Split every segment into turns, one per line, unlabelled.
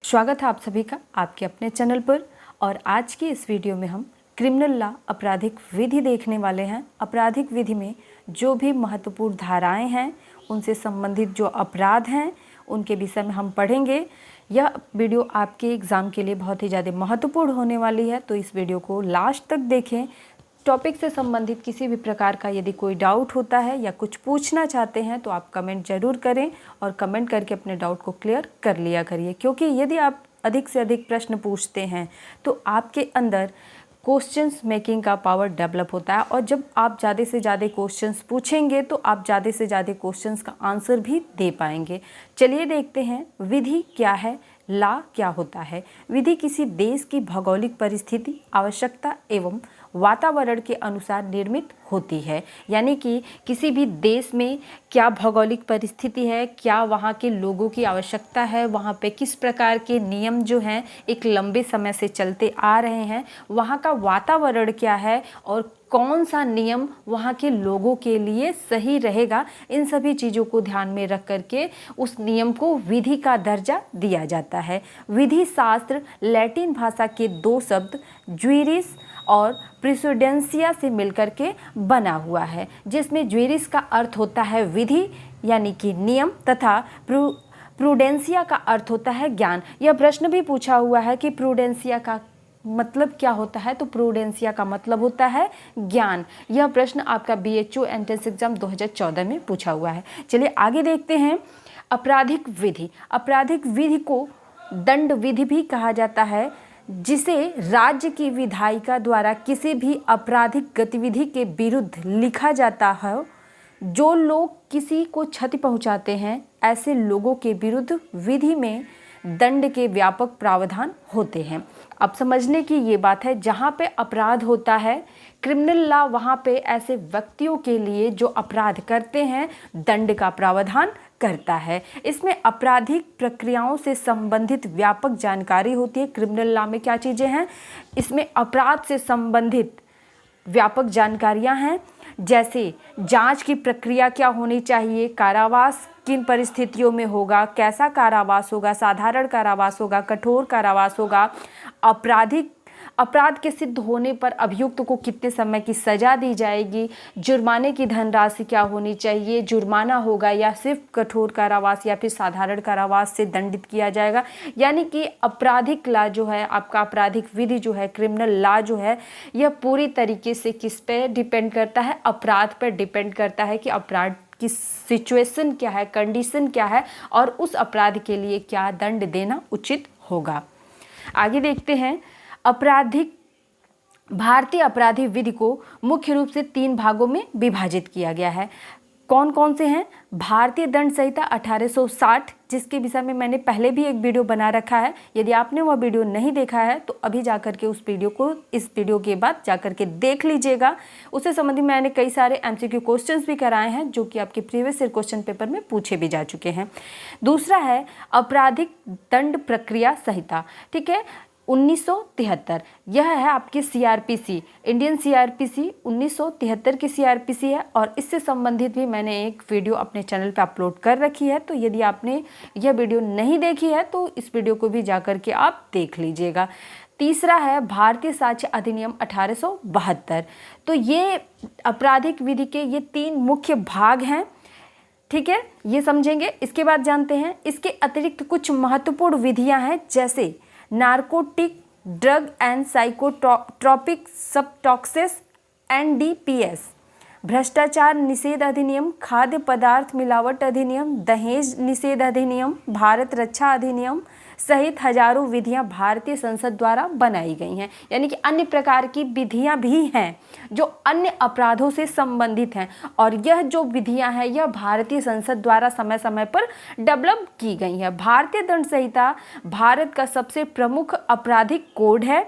स्वागत है आप सभी का आपके अपने चैनल पर। और आज की इस वीडियो में हम क्रिमिनल लॉ आपराधिक विधि देखने वाले हैं। आपराधिक विधि में जो भी महत्वपूर्ण धाराएं हैं, उनसे संबंधित जो अपराध हैं, उनके विषय में हम पढ़ेंगे। यह वीडियो आपके एग्ज़ाम के लिए बहुत ही ज़्यादा महत्वपूर्ण होने वाली है, तो इस वीडियो को लास्ट तक देखें। टॉपिक से संबंधित किसी भी प्रकार का यदि कोई डाउट होता है या कुछ पूछना चाहते हैं तो आप कमेंट ज़रूर करें और कमेंट करके अपने डाउट को क्लियर कर लिया करिए, क्योंकि यदि आप अधिक से अधिक प्रश्न पूछते हैं तो आपके अंदर क्वेश्चंस मेकिंग का पावर डेवलप होता है। और जब आप ज़्यादा से ज़्यादा क्वेश्चंस पूछेंगे तो आप ज़्यादा से ज़्यादा क्वेश्चंस का आंसर भी दे पाएंगे। चलिए देखते हैं विधि क्या है, लॉ क्या होता है। विधि किसी देश की भौगोलिक परिस्थिति, आवश्यकता एवं वातावरण के अनुसार निर्मित होती है। यानी कि किसी भी देश में क्या भौगोलिक परिस्थिति है, क्या वहाँ के लोगों की आवश्यकता है, वहाँ पे किस प्रकार के नियम जो हैं एक लंबे समय से चलते आ रहे हैं, वहाँ का वातावरण क्या है और कौन सा नियम वहाँ के लोगों के लिए सही रहेगा, इन सभी चीज़ों को ध्यान में रख करके उस नियम को विधि का दर्जा दिया जाता है। विधि शास्त्र लैटिन भाषा के दो शब्द ज्यूरिस और प्रेसिडेंसिया से मिलकर के बना हुआ है, जिसमें ज्यूरिस का अर्थ होता है विधि यानी कि नियम तथा प्रूडेंसिया का अर्थ होता है ज्ञान। यह प्रश्न भी पूछा हुआ है कि प्रूडेंसिया का मतलब क्या होता है, तो प्रूडेंसिया का मतलब होता है ज्ञान। यह प्रश्न आपका BHO एंट्रेंस एग्जाम 2014 में पूछा हुआ है। चलिए आगे देखते हैं। आपराधिक विधि, आपराधिक विधि को दंड विधि भी कहा जाता है, जिसे राज्य की विधायिका द्वारा किसी भी आपराधिक गतिविधि के विरुद्ध लिखा जाता है। जो लोग किसी को क्षति पहुंचाते हैं, ऐसे लोगों के विरुद्ध विधि में दंड के व्यापक प्रावधान होते हैं। अब समझने की ये बात है, जहाँ पे अपराध होता है क्रिमिनल लॉ, वहाँ पे ऐसे व्यक्तियों के लिए जो अपराध करते हैं दंड का प्रावधान करता है। इसमें आपराधिक प्रक्रियाओं से संबंधित व्यापक जानकारी होती है। क्रिमिनल लॉ में क्या चीज़ें हैं, इसमें अपराध से संबंधित व्यापक जानकारियां हैं, जैसे जांच की प्रक्रिया क्या होनी चाहिए, कारावास किन परिस्थितियों में होगा, कैसा कारावास होगा, साधारण कारावास होगा, कठोर कारावास होगा, अपराध के सिद्ध होने पर अभियुक्त को कितने समय की सजा दी जाएगी, जुर्माने की धनराशि क्या होनी चाहिए, जुर्माना होगा या सिर्फ कठोर कारावास या फिर साधारण कारावास से दंडित किया जाएगा। यानी कि आपराधिक लॉ जो है, आपका आपराधिक विधि जो है, क्रिमिनल लॉ जो है, यह पूरी तरीके से किस पे डिपेंड करता है, अपराध पर डिपेंड करता है कि अपराध की सिचुएशन क्या है, कंडीशन क्या है और उस अपराध के लिए क्या दंड देना उचित होगा। आगे देखते हैं। भारतीय आपराधिक विधि को मुख्य रूप से 3 भागों में विभाजित किया गया है। कौन कौन से हैं? भारतीय दंड संहिता 1860, जिसके विषय में मैंने पहले भी एक वीडियो बना रखा है। यदि आपने वह वीडियो नहीं देखा है तो अभी जाकर के उस वीडियो को इस वीडियो के बाद जाकर के देख लीजिएगा। उससे संबंधित मैंने कई सारे MCQ क्वेश्चंस भी कराए हैं, जो कि आपके प्रीवियस ईयर क्वेश्चन पेपर में पूछे भी जा चुके हैं। दूसरा है आपराधिक दंड प्रक्रिया संहिता, ठीक है, 1973। यह है आपकी CRPC, इंडियन CRPC 1973 की CRPC है। और इससे संबंधित भी मैंने एक वीडियो अपने चैनल पे अपलोड कर रखी है, तो यदि आपने यह वीडियो नहीं देखी है तो इस वीडियो को भी जाकर के आप देख लीजिएगा। तीसरा है भारतीय साक्ष्य अधिनियम 1872। तो ये आपराधिक विधि के ये 3 मुख्य भाग हैं, ठीक है, ये समझेंगे। इसके बाद जानते हैं इसके अतिरिक्त कुछ महत्वपूर्ण विधियां हैं, जैसे narcotic drug and psychotropic substances NDPS, भ्रष्टाचार निषेध अधिनियम, खाद्य पदार्थ मिलावट अधिनियम, दहेज निषेध अधिनियम, भारत रक्षा अधिनियम सहित हजारों विधियां भारतीय संसद द्वारा बनाई गई हैं। यानी कि अन्य प्रकार की विधियां भी हैं जो अन्य अपराधों से संबंधित हैं, और यह जो विधियां हैं यह भारतीय संसद द्वारा समय समय पर डेवलप की गई हैं। भारतीय दंड संहिता भारत का सबसे प्रमुख आपराधिक कोड है।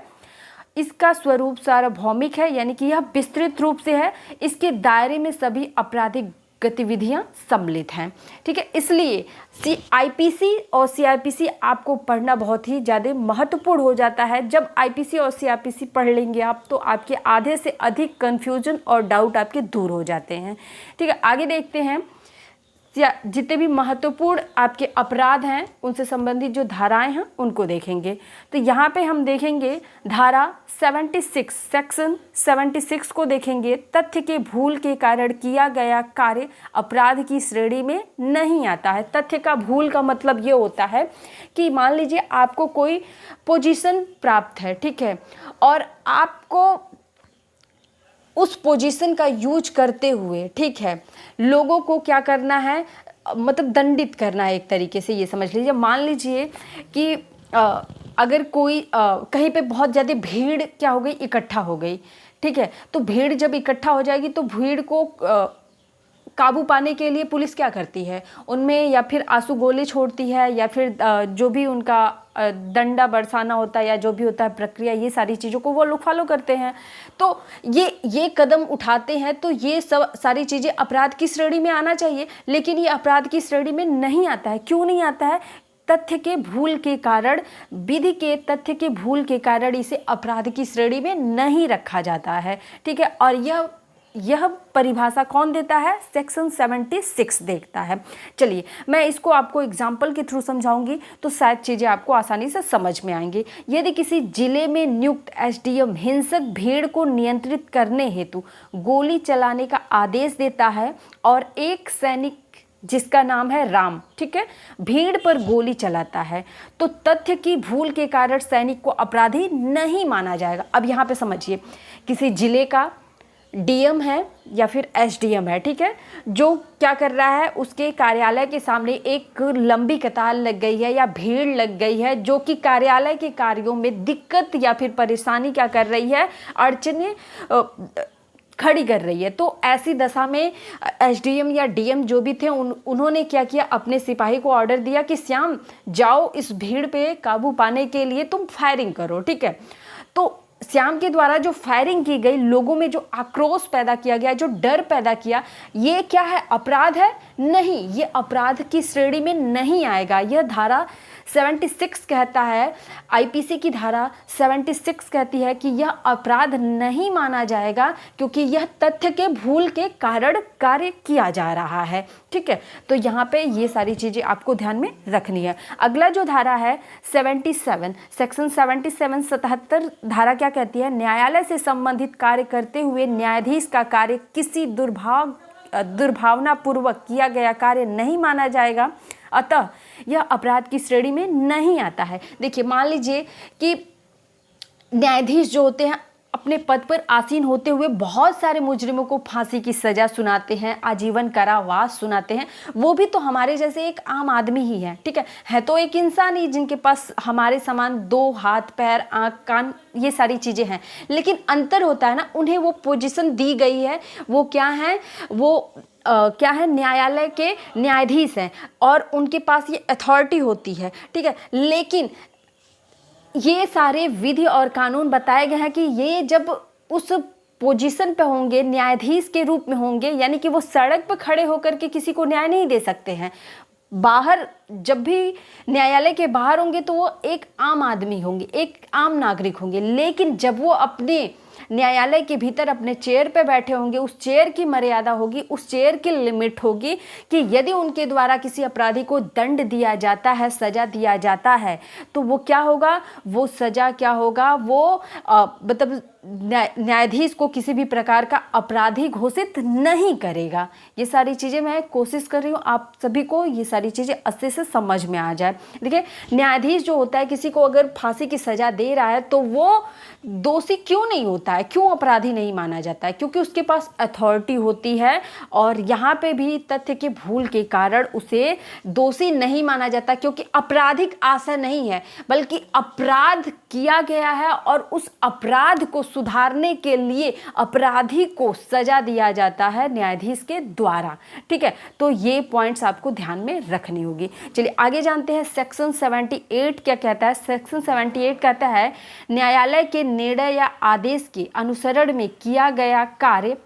इसका स्वरूप सार्वभौमिक है, यानी कि यह विस्तृत रूप से है। इसके दायरे में सभी आपराधिक गतिविधियां सम्मिलित हैं, ठीक है। इसलिए IPC और CRPC आपको पढ़ना बहुत ही ज़्यादा महत्वपूर्ण हो जाता है। जब IPC और CRPC पढ़ लेंगे आप तो आपके आधे से अधिक कन्फ्यूजन और डाउट आपके दूर हो जाते हैं, ठीक है। आगे देखते हैं। जितने भी महत्वपूर्ण आपके अपराध हैं उनसे संबंधित जो धाराएं हैं उनको देखेंगे। तो यहाँ पे हम देखेंगे धारा 76, सेक्शन 76 को देखेंगे। तथ्य के भूल के कारण किया गया कार्य अपराध की श्रेणी में नहीं आता है। तथ्य का भूल का मतलब ये होता है कि मान लीजिए आपको कोई पोजीशन प्राप्त है, ठीक है, और आपको उस पोजीशन का यूज करते हुए, ठीक है, लोगों को क्या करना है, मतलब दंडित करना है एक तरीके से, ये समझ लीजिए। मान लीजिए कि अगर कोई कहीं पे बहुत ज़्यादा भीड़ क्या हो गई, इकट्ठा हो गई, ठीक है, तो भीड़ जब इकट्ठा हो जाएगी तो भीड़ को काबू पाने के लिए पुलिस क्या करती है, उनमें या फिर आंसू गोली छोड़ती है या फिर जो भी उनका डंडा बरसाना होता है या जो भी होता है प्रक्रिया, ये सारी चीज़ों को वो लोग फॉलो करते हैं। तो ये कदम उठाते हैं, तो ये सब सारी चीज़ें अपराध की श्रेणी में आना चाहिए, लेकिन ये अपराध की श्रेणी में नहीं आता है। क्यों नहीं आता है? तथ्य के भूल के कारण, विधि के तथ्य के भूल के कारण इसे अपराध की श्रेणी में नहीं रखा जाता है, ठीक है। और यह परिभाषा कौन देता है? सेक्शन 76 देखता है। चलिए मैं इसको आपको एग्जाम्पल के थ्रू समझाऊंगी तो शायद चीज़ें आपको आसानी से समझ में आएंगी। यदि किसी जिले में नियुक्त एसडीएम हिंसक भीड़ को नियंत्रित करने हेतु गोली चलाने का आदेश देता है और एक सैनिक जिसका नाम है राम, ठीक है, भीड़ पर गोली चलाता है, तो तथ्य की भूल के कारण सैनिक को अपराधी नहीं माना जाएगा। अब यहाँ पे समझिए, किसी जिले का डीएम है या फिर एसडीएम है, ठीक है, जो क्या कर रहा है, उसके कार्यालय के सामने एक लंबी कतार लग गई है या भीड़ लग गई है जो कि कार्यालय के कार्यों में दिक्कत या फिर परेशानी क्या कर रही है, अड़चने खड़ी कर रही है। तो ऐसी दशा में एसडीएम या डीएम जो भी थे उन्होंने क्या किया, अपने सिपाही को ऑर्डर दिया कि श्याम जाओ इस भीड़ पे काबू पाने के लिए तुम फायरिंग करो, ठीक है। तो श्याम के द्वारा जो फायरिंग की गई, लोगों में जो आक्रोश पैदा किया गया, जो डर पैदा किया, ये क्या है? अपराध है? नहीं, ये अपराध की श्रेणी में नहीं आएगा। यह धारा 76 कहता है, आईपीसी की धारा 76 कहती है कि यह अपराध नहीं माना जाएगा क्योंकि यह तथ्य के भूल के कारण कार्य किया जा रहा है, ठीक है। तो यहाँ पे ये सारी चीज़ें आपको ध्यान में रखनी है। अगला जो धारा है 77, सेक्शन 77 77 धारा क्या कहती है? न्यायालय से संबंधित कार्य करते हुए न्यायाधीश का कार्य किसी दुर्भावनापूर्वक किया गया कार्य नहीं माना जाएगा, अतः यह अपराध की श्रेणी में नहीं आता है। देखिए मान लीजिए कि न्यायाधीश जो होते हैं अपने पद पर आसीन होते हुए बहुत सारे मुजरिमों को फांसी की सजा सुनाते हैं, आजीवन कारावास सुनाते हैं, वो भी तो हमारे जैसे एक आम आदमी ही है, ठीक है तो एक इंसान ही जिनके पास हमारे समान 2 हाथ पैर आँख कान ये सारी चीज़ें हैं, लेकिन अंतर होता है ना, उन्हें वो पोजीशन दी गई है, वो क्या है, वो क्या है, न्यायालय के न्यायाधीश हैं और उनके पास ये अथॉरिटी होती है, ठीक है। लेकिन ये सारे विधि और कानून बताए गए हैं कि ये जब उस पोजीशन पे होंगे, न्यायाधीश के रूप में होंगे, यानी कि वो सड़क पर खड़े होकर के किसी को न्याय नहीं दे सकते हैं। बाहर जब भी न्यायालय के बाहर होंगे तो वो एक आम आदमी होंगे, एक आम नागरिक होंगे, लेकिन जब वो अपने न्यायालय के भीतर अपने चेयर पे बैठे होंगे, उस चेयर की मर्यादा होगी, उस चेयर की लिमिट होगी कि यदि उनके द्वारा किसी अपराधी को दंड दिया जाता है, सजा दिया जाता है, तो वो क्या होगा, वो सजा क्या होगा, वो मतलब न्यायाधीश को किसी भी प्रकार का अपराधी घोषित नहीं करेगा। ये सारी चीज़ें मैं कोशिश कर रही हूँ आप सभी को ये सारी चीज़ें अच्छे से समझ में आ जाए। देखिए न्यायाधीश जो होता है किसी को अगर फांसी की सज़ा दे रहा है तो वो दोषी क्यों नहीं होता है, क्यों अपराधी नहीं माना जाता है? क्योंकि उसके पास अथॉरिटी होती है और यहाँ पे भी तथ्य के भूल के कारण उसे दोषी नहीं माना जाता, क्योंकि आपराधिक आशय नहीं है बल्कि अपराध किया गया है और उस अपराध को सुधारने के लिए अपराधी को सजा दिया जाता है न्यायाधीश के द्वारा, ठीक है। तो ये पॉइंट्स आपको ध्यान में रखनी होगी। चलिए आगे जानते हैं सेक्शन 78 क्या कहता है। सेक्शन 78 कहता है न्यायालय के निर्णय या आदेश के अनुसरण में किया गया कार्य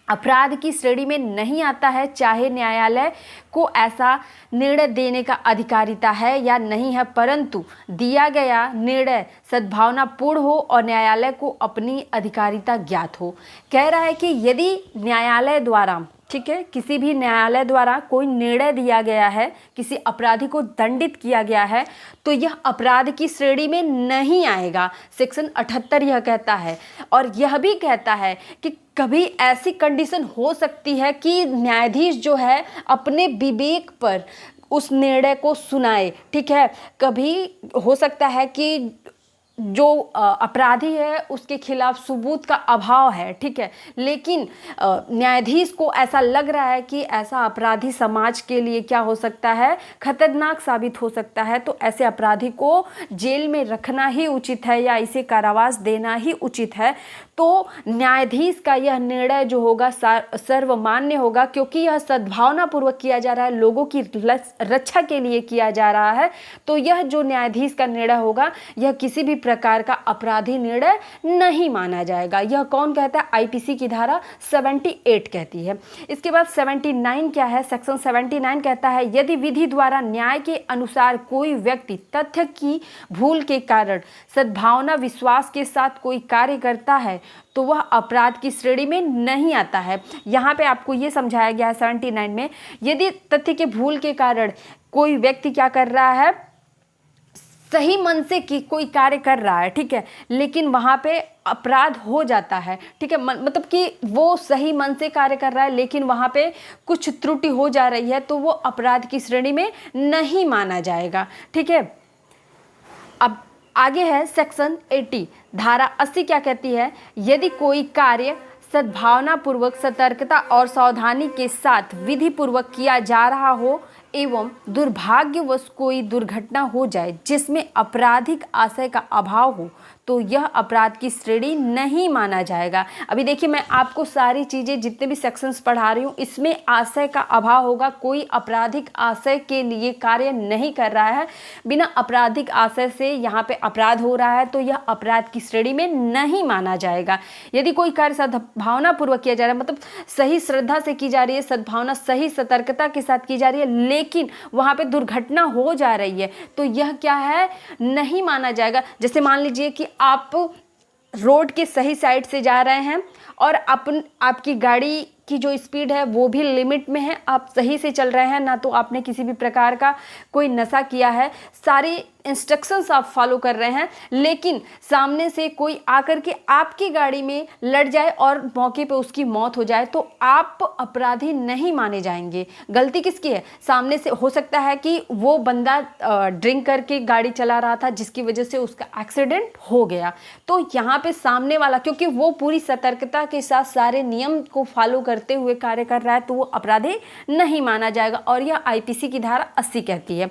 अपराध की श्रेणी में नहीं आता है, चाहे न्यायालय को ऐसा निर्णय देने का अधिकारिता है या नहीं है, परंतु दिया गया निर्णय सद्भावनापूर्ण हो और न्यायालय को अपनी अधिकारिता ज्ञात हो। कह रहा है कि यदि न्यायालय द्वारा, ठीक है, किसी भी न्यायालय द्वारा कोई निर्णय दिया गया है, किसी अपराधी को दंडित किया गया है, तो यह अपराध की श्रेणी में नहीं आएगा। सेक्शन 78 यह कहता है। और यह भी कहता है कि कभी ऐसी कंडीशन हो सकती है कि न्यायाधीश जो है अपने विवेक पर उस निर्णय को सुनाए। ठीक है, कभी हो सकता है कि जो अपराधी है उसके खिलाफ सबूत का अभाव है, ठीक है, लेकिन न्यायाधीश को ऐसा लग रहा है कि ऐसा अपराधी समाज के लिए क्या हो सकता है, खतरनाक साबित हो सकता है, तो ऐसे अपराधी को जेल में रखना ही उचित है या इसे कारावास देना ही उचित है। तो न्यायाधीश का यह निर्णय जो होगा सर्वमान्य होगा, क्योंकि यह सद्भावनापूर्वक किया जा रहा है, लोगों की रक्षा के लिए किया जा रहा है। तो यह जो न्यायाधीश का निर्णय होगा यह किसी भी प्रकार का अपराधी निर्णय नहीं माना जाएगा। यह कौन कहता है? आईपीसी की धारा 78 कहती है। इसके बाद 79 क्या है? सेक्शन 79 कहता है यदि विधि द्वारा न्याय के अनुसार कोई व्यक्ति तथ्य की भूल के कारण सद्भावना विश्वास के साथ कोई कार्य करता है तो वह अपराध की श्रेणी में नहीं आता है। यहाँ पे आपको ये समझाया गया है 79 में, यदि तथ्य के भूल के कारण कोई व्यक्ति क्या कर रहा है, सही मन से कि कोई कार्य कर रहा है, ठीक है, लेकिन वहाँ पे अपराध हो जाता है, ठीक है, मतलब कि वो सही मन से कार्य कर रहा है लेकिन वहाँ पे कुछ त्रुटि हो जा रही है, तो वो अपराध की श्रेणी में नहीं माना जाएगा। ठीक है, अब आगे है सेक्शन 80, धारा 80 क्या कहती है? यदि कोई कार्य सद्भावनापूर्वक, सतर्कता और सावधानी के साथ विधि पूर्वक किया जा रहा हो एवं दुर्भाग्यवश कोई दुर्घटना हो जाए जिसमें आपराधिक आशय का अभाव हो तो यह अपराध की श्रेणी नहीं माना जाएगा। अभी देखिए, मैं आपको सारी चीज़ें जितने भी सेक्शंस पढ़ा रही हूँ इसमें आशय का अभाव होगा, कोई आपराधिक आशय के लिए कार्य नहीं कर रहा है, बिना आपराधिक आशय से यहाँ पे अपराध हो रहा है तो यह अपराध की श्रेणी में नहीं माना जाएगा। यदि कोई कार्य सद्भावनापूर्वक किया जा रहा है, मतलब सही श्रद्धा से की जा रही है, सद्भावना सही सतर्कता के साथ की जा रही है, लेकिन वहाँ पे दुर्घटना हो जा रही है तो यह क्या है, नहीं माना जाएगा। जैसे मान लीजिए कि आप रोड के सही साइड से जा रहे हैं और आपकी गाड़ी की जो स्पीड है वो भी लिमिट में है, आप सही से चल रहे हैं, ना तो आपने किसी भी प्रकार का कोई नशा किया है, सारी इंस्ट्रक्शंस आप फॉलो कर रहे हैं, लेकिन सामने से कोई आकर के आपकी गाड़ी में लड़ जाए और मौके पे उसकी मौत हो जाए तो आप अपराधी नहीं माने जाएंगे। गलती किसकी है? सामने से हो सकता है कि वो बंदा ड्रिंक करके गाड़ी चला रहा था जिसकी वजह से उसका एक्सीडेंट हो गया, तो यहाँ पे सामने वाला क्योंकि वो पूरी सतर्कता के साथ सारे नियम को फॉलो करते हुए कार्य कर रहा है तो वो अपराधी नहीं माना जाएगा, और यह आईपीसी की धारा 80 कहती है।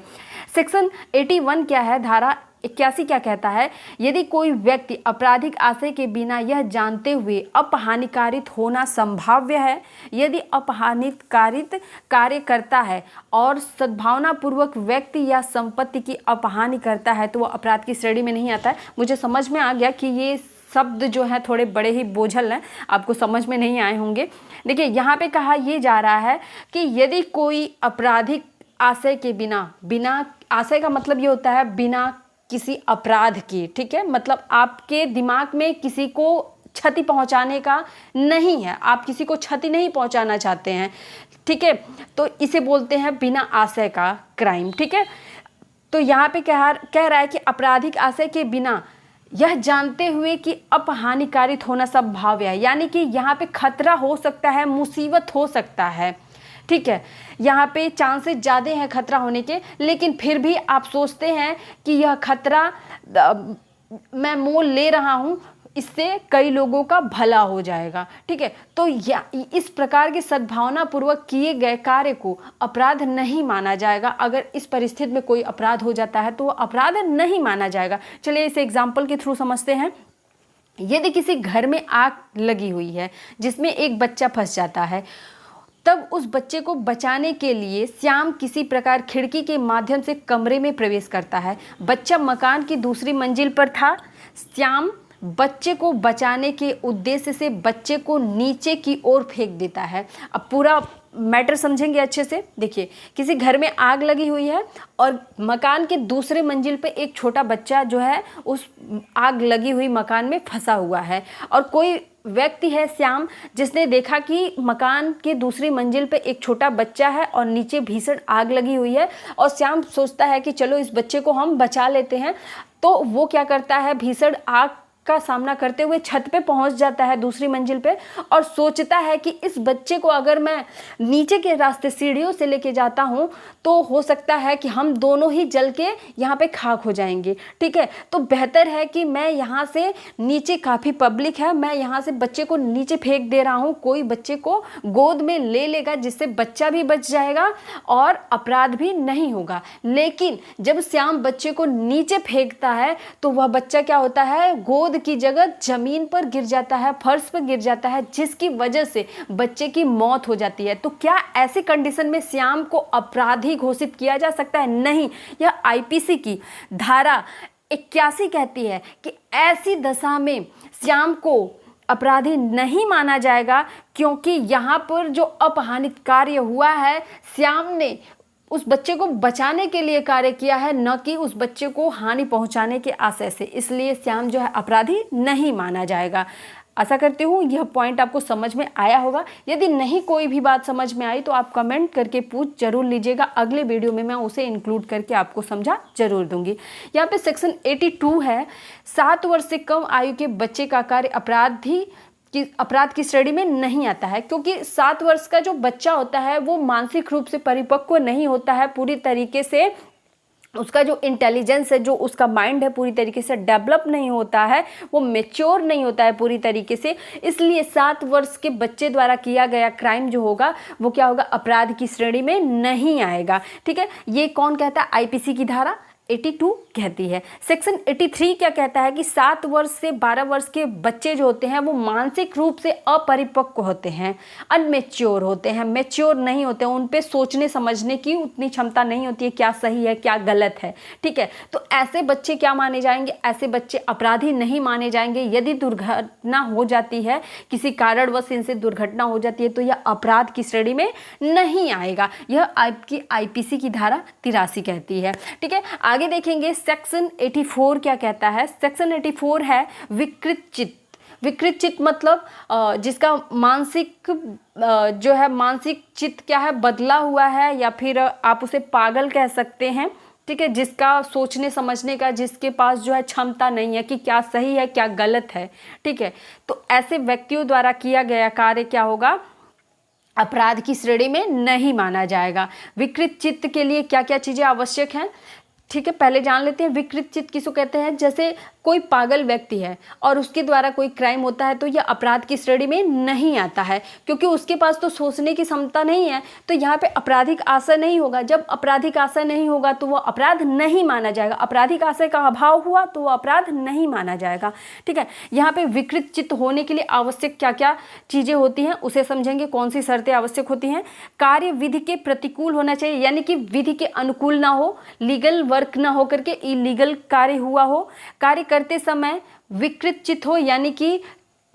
सेक्शन 81 क्या है? धारा 81 क्या कहता है? यदि कोई व्यक्ति आपराधिक आशय के बिना यह जानते हुए अपहानिकारित होना संभाव्य है, यदि अपहानिकारित कार्य करता है और सद्भावनापूर्वक व्यक्ति या संपत्ति की अपहानि करता है तो वह अपराध की श्रेणी में नहीं आता है। मुझे समझ में आ गया कि ये शब्द जो है थोड़े बड़े ही बोझल हैं, आपको समझ में नहीं आए होंगे। देखिए, यहाँ पे कहा ये जा रहा है कि यदि कोई आपराधिक आशय के बिना आशय का मतलब ये होता है बिना किसी अपराध के, ठीक है, मतलब आपके दिमाग में किसी को क्षति पहुंचाने का नहीं है, आप किसी को क्षति नहीं पहुंचाना चाहते हैं, ठीक है, तो इसे बोलते हैं बिना आशय का क्राइम। ठीक है, तो यहाँ पे कह रहा है कि आपराधिक आशय के बिना यह जानते हुए कि अपहानिकारित होना संभाव्य है, यानी कि यहाँ पे खतरा हो सकता है, मुसीबत हो सकता है, ठीक है, यहाँ पे चांसेस ज़्यादा हैं खतरा होने के, लेकिन फिर भी आप सोचते हैं कि यह खतरा मैं मोल ले रहा हूँ, इससे कई लोगों का भला हो जाएगा, ठीक है, तो इस प्रकार के सद्भावनापूर्वक किए गए कार्य को अपराध नहीं माना जाएगा। अगर इस परिस्थिति में कोई अपराध हो जाता है तो वह अपराध नहीं माना जाएगा। चलिए इसे एग्जाम्पल के थ्रू समझते हैं। यदि किसी घर में आग लगी हुई है जिसमें एक बच्चा फंस जाता है, तब उस बच्चे को बचाने के लिए श्याम किसी प्रकार खिड़की के माध्यम से कमरे में प्रवेश करता है। बच्चा मकान की दूसरी मंजिल पर था। श्याम बच्चे को बचाने के उद्देश्य से बच्चे को नीचे की ओर फेंक देता है। अब पूरा मैटर समझेंगे अच्छे से। देखिए, किसी घर में आग लगी हुई है और मकान के दूसरे मंजिल पे एक छोटा बच्चा जो है उस आग लगी हुई मकान में फंसा हुआ है, और कोई व्यक्ति है श्याम, जिसने देखा कि मकान के दूसरी मंजिल पे एक छोटा बच्चा है और नीचे भीषण आग लगी हुई है, और श्याम सोचता है कि चलो इस बच्चे को हम बचा लेते हैं। तो वो क्या करता है, भीषण आग का सामना करते हुए छत पे पहुंच जाता है, दूसरी मंजिल पे, और सोचता है कि इस बच्चे को अगर मैं नीचे के रास्ते सीढ़ियों से लेके जाता हूं तो हो सकता है कि हम दोनों ही जल के यहाँ पे खाक हो जाएंगे। ठीक है, तो बेहतर है कि मैं यहाँ से, नीचे काफ़ी पब्लिक है, मैं यहाँ से बच्चे को नीचे फेंक दे रहा हूँ, कोई बच्चे को गोद में ले लेगा जिससे बच्चा भी बच जाएगा और अपराध भी नहीं होगा। लेकिन जब श्याम बच्चे को नीचे फेंकता है तो वह बच्चा क्या होता है, गोद की जगह जमीन पर गिर जाता है, फर्श पर गिर जाता है, जिसकी वजह से बच्चे की मौत हो जाती है। तो क्या ऐसी कंडीशन में श्याम को अपराधी घोषित किया जा सकता है? नहीं। यह आईपीसी की धारा 81 कहती है कि ऐसी दशा में श्याम को अपराधी नहीं माना जाएगा, क्योंकि यहाँ पर जो अपमानित कार्य हुआ है, श्याम ने उस बच्चे को बचाने के लिए कार्य किया है, न कि उस बच्चे को हानि पहुंचाने के आशय से। इसलिए श्याम जो है अपराधी नहीं माना जाएगा। आशा करती हूँ यह पॉइंट आपको समझ में आया होगा। यदि नहीं कोई भी बात समझ में आई तो आप कमेंट करके पूछ जरूर लीजिएगा, अगले वीडियो में मैं उसे इंक्लूड करके आपको समझा जरूर दूंगी। यहाँ पे सेक्शन 82 है, 7 वर्ष से कम आयु के बच्चे का कार्य अपराध की श्रेणी में नहीं आता है, क्योंकि 7 वर्ष का जो बच्चा होता है वो मानसिक रूप से परिपक्व नहीं होता है पूरी तरीके से, उसका जो इंटेलिजेंस है, जो उसका माइंड है, पूरी तरीके से डेवलप नहीं होता है, वो मैच्योर नहीं होता है पूरी तरीके से। इसलिए 7 वर्ष के बच्चे द्वारा किया गया क्राइम जो होगा वो क्या होगा, अपराध की श्रेणी में नहीं आएगा। ठीक है, ये कौन कहता है, आईपीसी की धारा 82 कहती है। सेक्शन 83 क्या कहता है कि 7 वर्ष से 12 वर्ष के बच्चे जो होते हैं वो मानसिक रूप से अपरिपक्व होते हैं, अनमेच्योर होते हैं, मैच्योर नहीं होते हैं, उन पे सोचने समझने की उतनी क्षमता नहीं होती है, क्या सही है क्या गलत है। ठीक है, तो ऐसे बच्चे क्या माने जाएंगे, ऐसे बच्चे अपराधी नहीं माने जाएंगे। यदि दुर्घटना हो जाती है, किसी कारणवश इनसे दुर्घटना हो जाती है, तो यह अपराध की श्रेणी में नहीं आएगा। यह आपकी आईपीसी की धारा 83 कहती है। ठीक है, आगे देखेंगे सेक्शन 84 क्या कहता है। सेक्शन 84 है विकृत चित्त। विकृत चित्त मतलब जिसका मानसिक जो है, मानसिक चित्त क्या है, बदला हुआ है, या फिर आप उसे पागल कह सकते हैं। ठीक है, जिसका सोचने समझने का, जिसके पास जो है क्षमता नहीं है कि क्या सही है क्या गलत है। ठीक है, तो ऐसे व्यक्तियों द्वारा किया गया कार्य क्या होगा, अपराध की श्रेणी में नहीं माना जाएगा। विकृत चित्त के लिए क्या क्या चीज़ें आवश्यक हैं, ठीक है, पहले जान लेते हैं। विकृत चित्त किसको कहते हैं, जैसे कोई पागल व्यक्ति है और उसके द्वारा कोई क्राइम होता है तो यह अपराध की श्रेणी में नहीं आता है, क्योंकि उसके पास तो सोचने की क्षमता नहीं है, तो यहाँ पे आपराधिक आशय नहीं होगा। जब आपराधिक आशय नहीं होगा तो वह अपराध नहीं माना जाएगा। आपराधिक आशय का अभाव हुआ तो वह अपराध नहीं माना जाएगा। ठीक है, यहाँ पे विकृत चित्त होने के लिए आवश्यक क्या क्या चीज़ें होती हैं उसे समझेंगे, कौन सी शर्तें आवश्यक होती हैं। कार्य विधि के प्रतिकूल होना चाहिए, यानी कि विधि के अनुकूल ना हो, लीगल वर्क ना हो करके इलीगल कार्य हुआ हो, कार्य करते समय विकृत चित्त हो, यानी कि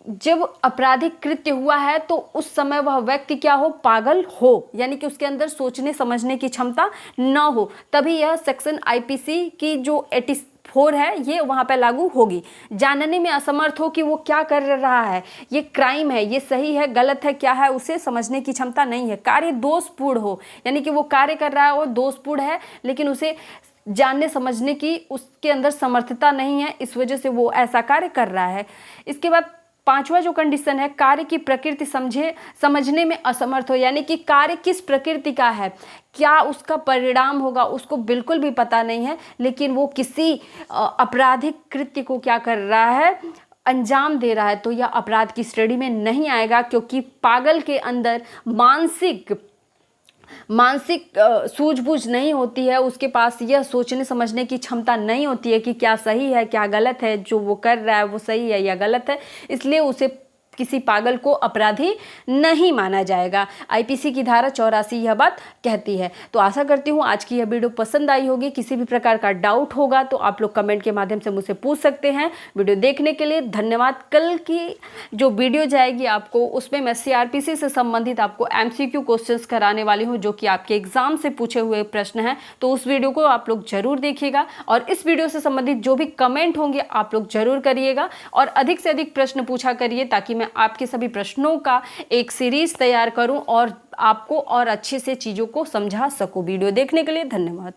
जब आपराधिक कृत्य हुआ है तो उस समय वह व्यक्ति क्या हो, पागल हो, यानी कि उसके अंदर सोचने समझने की क्षमता न हो, तभी यह सेक्शन आईपीसी की जो 84 है ये वहाँ पे लागू होगी। जानने में असमर्थ हो कि वो क्या कर रहा है, ये क्राइम है, ये सही है गलत है क्या है, उसे समझने की क्षमता नहीं है। कार्य दोषपूर्ण हो, यानी कि वो कार्य कर रहा है वो दोषपूर्ण है, लेकिन उसे जानने समझने की उसके अंदर समर्थता नहीं है, इस वजह से वो ऐसा कार्य कर रहा है। इसके बाद 5वां जो कंडीशन है, कार्य की प्रकृति समझने में असमर्थ हो, यानी कि कार्य किस प्रकृति का है, क्या उसका परिणाम होगा उसको बिल्कुल भी पता नहीं है, लेकिन वो किसी आपराधिक कृत्य को क्या कर रहा है, अंजाम दे रहा है, तो यह अपराध की श्रेणी में नहीं आएगा, क्योंकि पागल के अंदर मानसिक सूझबूझ नहीं होती है, उसके पास यह सोचने समझने की क्षमता नहीं होती है कि क्या सही है क्या गलत है, जो वो कर रहा है वो सही है या गलत है, इसलिए उसे किसी पागल को अपराधी नहीं माना जाएगा। आईपीसी की धारा 84 यह बात कहती है। तो आशा करती हूँ आज की यह वीडियो पसंद आई होगी। किसी भी प्रकार का डाउट होगा तो आप लोग कमेंट के माध्यम से मुझसे पूछ सकते हैं। वीडियो देखने के लिए धन्यवाद। कल की जो वीडियो जाएगी आपको, उसमें मैं सीआरपीसी से संबंधित आपको एमसीक्यू क्वेश्चंस कराने वाली हूँ, जो कि आपके एग्जाम से पूछे हुए प्रश्न हैं। तो उस वीडियो को आप लोग जरूर देखिएगा और इस वीडियो से संबंधित जो भी कमेंट होंगे आप लोग जरूर करिएगा और अधिक से अधिक प्रश्न पूछा करिए, ताकि मैं आपके सभी प्रश्नों का एक सीरीज तैयार करूं और आपको और अच्छे से चीज़ों को समझा सकूं। वीडियो देखने के लिए धन्यवाद।